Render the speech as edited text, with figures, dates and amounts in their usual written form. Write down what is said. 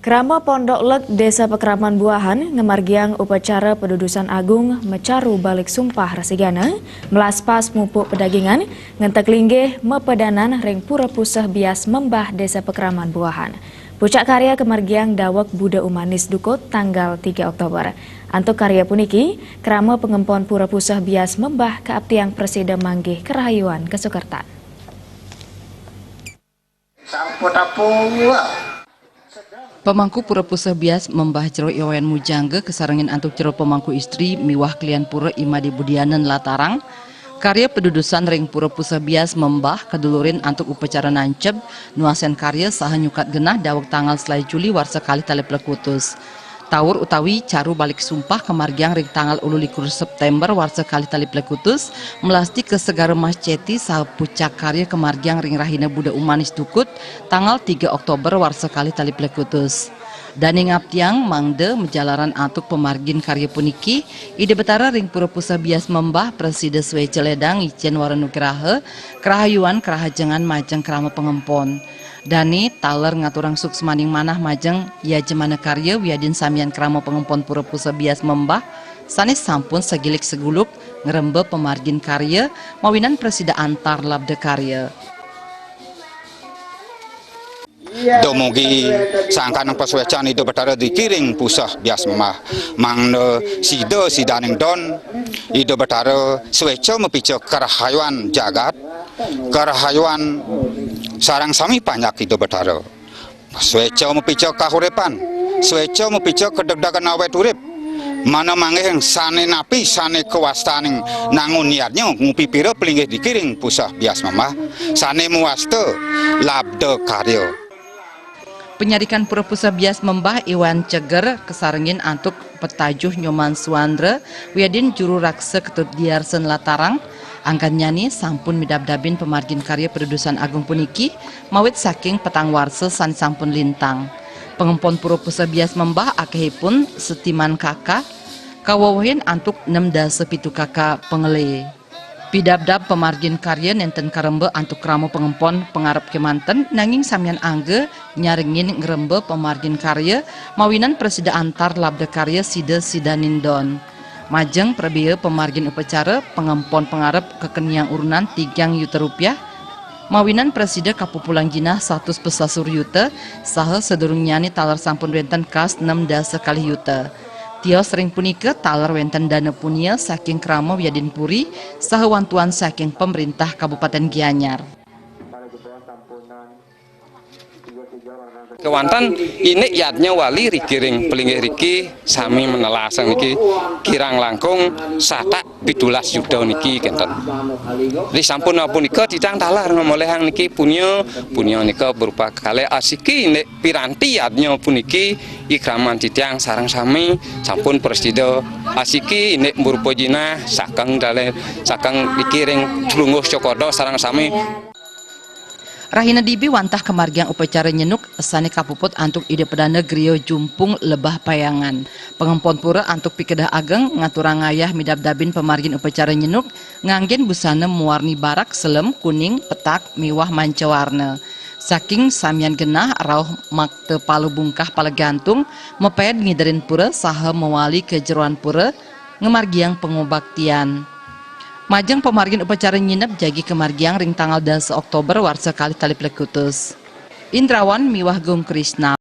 Krama Pondok Lek Desa Pekraman Buahan ngemargiang upacara pedudusan agung mecaru balik sumpah rasigana melaspas mupuk pedagingan ngentek linggih mepedanan ring pura pusah bias membah Desa Pekraman Buahan. Pucak karya kemargiang dawak Buddha Umanis Dukut tanggal 3 Oktober. Antuk karya puniki, krama pengempon pura pusah bias membah keabtiang Presiden Manggih Kerahayuan Kesukertan. Pemangku pura pusah bias membah jero iwayan mujangge kesarangin antuk jero pemangku istri miwah klian pura Imadi Budianen Latarang. Karya pedudusan ring pura pusah bias membah kedulurin antuk upacara nanceb nuasen karya saha nyukat genah dawak tanggal selai Juli warsa kali tali plekutus. Tawur utawi caru balik sumpah kemargiang ring tanggal 12 September warsa kali tali plekutus melasti ke segara Mas Ceti saha pucak karya kemargiang ring rahina Buddha Umanis Dukut tanggal 3 Oktober warsa kali tali plekutus. Dani ngaptiang mangde menjalaran antuk pemargin karya puniki ide betara ring pura pusah bias membah Presiden Swei Celedang Icen Waranugraha Kerahayuan Kerahajengan majeng krama pengempon. Dani taler ngaturang suks maning manah majeng ya jemana karya wiadin samian krama pengempon pura pusah bias membah sanes sampun segilik seguluk ngerembe pemargin karya mawinan Presiden antar labde karya. Domogi sangkan peswecan itu betara dikiring pusah bias memah mang sida sidaning don itu betara sweca mepica kerahayuan jagat kerahayuan sarang sami banyak itu betara sweca mepica kahuripan sweca mepica kedegdagan awet urip mana mangeh sane napi sane kewastaning nangun niatnya ngupi pira pelinggih dikiring pusah bias memah sane muaste labde karya. Penyarikan pura pusah bias membah Iwan Ceger kesarengin antuk petajuh Nyoman Suandre wiadin juru raksa ketut diarsen Latarang angkan nyanyi sampun midab-dabin pemargin karya pedudusan agung puniki mawit saking petang warse san sampun lintang pengempon pura pusah bias membah akehipun setiman kakak kawawahin antuk 6 pitu kakak pengele. Pidabdab pemargin karya nenten karembe antuk kramo pengempon pengarep kemanten nanging samian angge nyaringin ngerembe pemargin karya mawinan Presiden antar labde karya sida sidanindon. Majeng prebieu pemargin upacara pengempon pengarep kekeniang urunan 3 juta rupiah mawinan Presiden kapupulang jinah 100 pesasur yuta saha sedurung nyani talar sampun wenten kas 6 kali yuta. Tio sering punika talar wenten dana punia saking krama wiadin puri sahawantuan saking pemerintah Kabupaten Gianyar. Kewantan ini yatnya wali rikiring pelinggih riki sami menelasang niki kirang langkung satak 17 juta niki kenten. Di sampun punika didang talar ngomolehang niki punya nika berupa kale asiki nek piranti yatnya puniki ikraman titiang sarang sami sampun Presiden asiki nek berupa jinah sakang dikiring lungguh cokodo sarang sami. Rahina Dibi wantah kemargiang upacara nyenuk sane kapuput antuk ide pedana griyo jumpung lebah payangan. Pengempon pura antuk pikedah ageng ngaturang ngayah midab-dabin pemargin upacara nyenuk nganggen busana mewarni barak selem kuning petak miwah manca warna. Saking samian genah rauh makte palu bungkah palegantung meped ngiderin pura saha mewali ke jeruan pura ngemargiang pengobaktian. Majeng pemargin upacara nginep jagi kemargiang ring tanggal 10 Oktober warsa kali tali plekutus. Indrawan miwah Gung Krisna.